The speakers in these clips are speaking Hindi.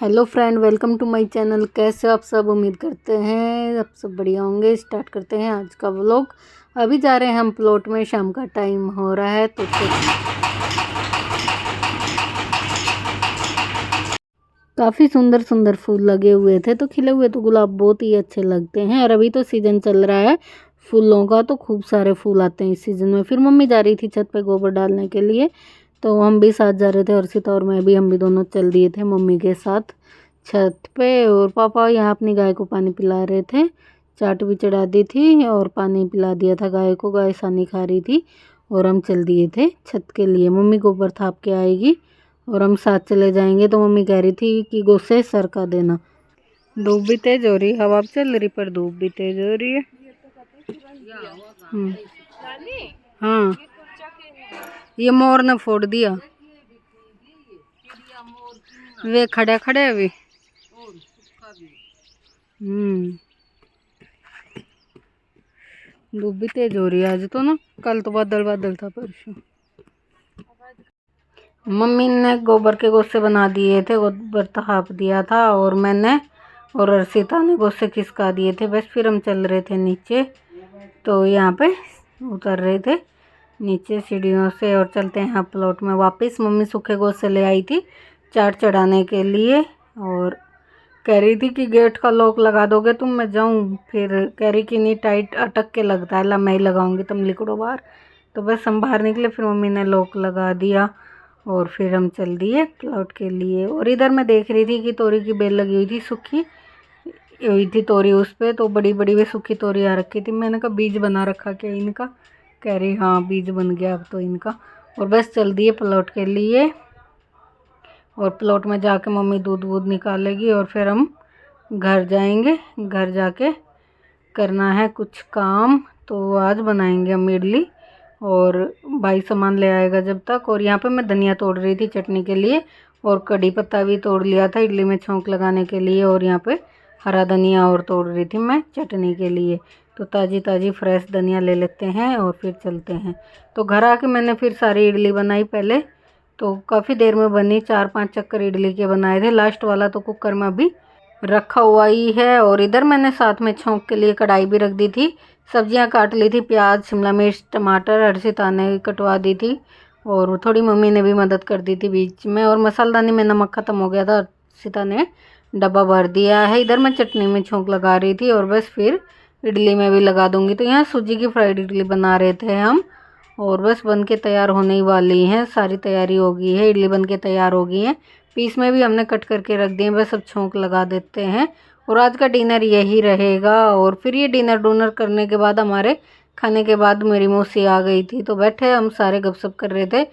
Hello friend, welcome to my channel. कैसे हो आप सब? उम्मीद करते हैं आप सब बढ़िया होंगे। स्टार्ट करते हैं आज का व्लॉग। अभी जा रहे हैं हम प्लॉट में, शाम का टाइम हो रहा है तो काफ़ी सुंदर सुंदर फूल लगे हुए थे, तो खिले हुए तो गुलाब बहुत ही अच्छे लगते हैं। और अभी तो सीज़न चल रहा है फूलों का, तो खूब सारे फूल आते हैं इस सीज़न में। फिर मम्मी जा रही थी छत पे गोबर डालने के लिए, तो हम भी साथ जा रहे थे। अर्षिता और मैं भी, हम भी दोनों चल दिए थे मम्मी के साथ छत पे। और पापा यहाँ अपनी गाय को पानी पिला रहे थे। चाट भी चढ़ा दी थी और पानी पिला दिया था गाय को। गाय सानी खा रही थी और हम चल दिए थे छत के लिए। मम्मी गोबर थाप के आएगी और हम साथ चले जाएंगे। तो मम्मी कह रही थी कि गोसे सरका देना। धूप भी तेज हो रही, हवा भी चल रही, पर धूप भी तेज हो रही है। हाँ, ये मोर ने फोड़ दिया। वे खड़े खड़े अभी। धूप भी तेज हो रही है आज तो ना। कल तो बादल बादल था, परसों मम्मी ने गोबर के गोसे बना दिए थे, गोबर थाप दिया था। और मैंने और अर्षिता ने गोसे खिसका दिए थे। बस फिर हम चल रहे थे नीचे, तो यहाँ पे उतर रहे थे नीचे सीढ़ियों से और चलते हैं प्लॉट में वापस। मम्मी सूखे गोसे ले आई थी चाट चढ़ाने के लिए और कह रही थी कि गेट का लॉक लगा दोगे तुम, मैं जाऊँ। फिर कह रही कि नहीं, टाइट अटक के लगता है। ला मैं ही लगाऊंगी, तुम लिखो बाहर। तो बस हम बाहर निकले, फिर मम्मी ने लॉक लगा दिया और फिर हम चल दिए प्लॉट के लिए। और इधर मैं देख रही थी कि तोरी की बेल लगी हुई थी, सूखी हुई थी तोरी उस पर। तो बड़ी बड़ी वे सूखी तोरी आ रखी थी। मैंने कहा बीज बना रखा क्या इनका? कह रही हाँ, बीज बन गया अब तो इनका। और बस चल दिए प्लॉट के लिए। और प्लॉट में जाके मम्मी दूध वूध निकालेगी और फिर हम घर जाएंगे। घर जाके करना है कुछ काम, तो आज बनाएंगे हम इडली और भाई सामान ले आएगा जब तक। और यहाँ पे मैं धनिया तोड़ रही थी चटनी के लिए, और कड़ी पत्ता भी तोड़ लिया था इडली में छौंक लगाने के लिए। और यहाँ पे हरा धनिया और तोड़ रही थी मैं चटनी के लिए। तो ताज़ी ताज़ी फ्रेश धनिया ले लेते हैं और फिर चलते हैं। तो घर आके मैंने फिर सारी इडली बनाई पहले, तो काफ़ी देर में बनी। 4-5 चक्कर इडली के बनाए थे। लास्ट वाला तो कुकर में अभी रखा हुआ ही है। और इधर मैंने साथ में छौंक के लिए कढ़ाई भी रख दी थी। सब्जियां काट ली थी, प्याज, शिमला मिर्च, टमाटर अर्षिता ने कटवा दी थी और थोड़ी मम्मी ने भी मदद कर दी थी बीच में। और मसालदानी में नमक ख़त्म हो गया था, अर्षिता ने डब्बा भर दिया है। इधर मैं चटनी में छौंक लगा रही थी और बस फिर इडली में भी लगा दूंगी। तो यहाँ सूजी की फ्राइड इडली बना रहे थे हम, और बस बन के तैयार होने ही वाली हैं। सारी तैयारी हो गई है, इडली बन के तैयार हो गई है। पीस में भी हमने कट करके रख दिए, बस अब छौंक लगा देते हैं। और आज का डिनर यही रहेगा। और फिर ये डिनर डोनर करने के बाद, हमारे खाने के बाद मेरी मौसी आ गई थी, तो बैठे हम सारे गपशप कर रहे थे।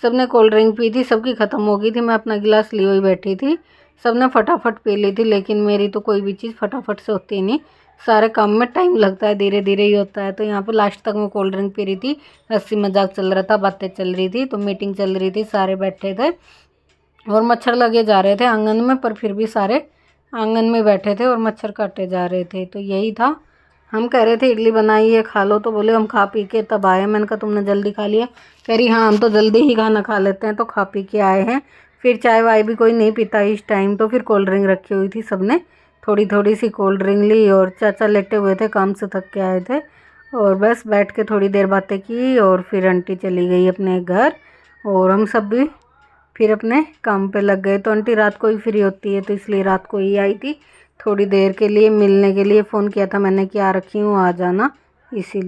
सबने कोल्ड ड्रिंक पी थी, सबकी ख़त्म हो गई थी। मैं अपना गिलास लिए हुई बैठी थी, सबने फटाफट पी ली थी। लेकिन मेरी तो कोई भी चीज़ फटाफट से होती नहीं, सारे काम में टाइम लगता है, धीरे धीरे ही होता है। तो यहाँ पे लास्ट तक मैं कोल्ड ड्रिंक पी रही थी, हंसी मजाक चल रहा था, बातें चल रही थी। तो मीटिंग चल रही थी, सारे बैठे थे और मच्छर लगे जा रहे थे आंगन में, पर फिर भी सारे आंगन में बैठे थे और मच्छर काटे जा रहे थे। तो यही था। हम कह रहे थे इडली बनाई है, खा लो। तो बोले हम खा पी के तब आए। मैंने कहा तुमने जल्दी खा लिया? कह रही हाँ, हम तो जल्दी ही खाना खा लेते हैं, तो खा पी के आए हैं। फिर चाय वाय भी कोई नहीं पीता इस टाइम, तो फिर कोल्ड ड्रिंक रखी हुई थी, सबने थोड़ी थोड़ी सी कोल्ड ड्रिंक ली। और चाचा लेटे हुए थे, काम से थक के आए थे, और बस बैठ के थोड़ी देर बातें की। और फिर आंटी चली गई अपने घर और हम सब भी फिर अपने काम पे लग गए। तो आंटी रात को ही फ्री होती है, तो इसलिए रात को ही आई थी थोड़ी देर के लिए मिलने के लिए। फ़ोन किया था मैंने कि आ रखी हूँ, आ जाना, इसीलिए।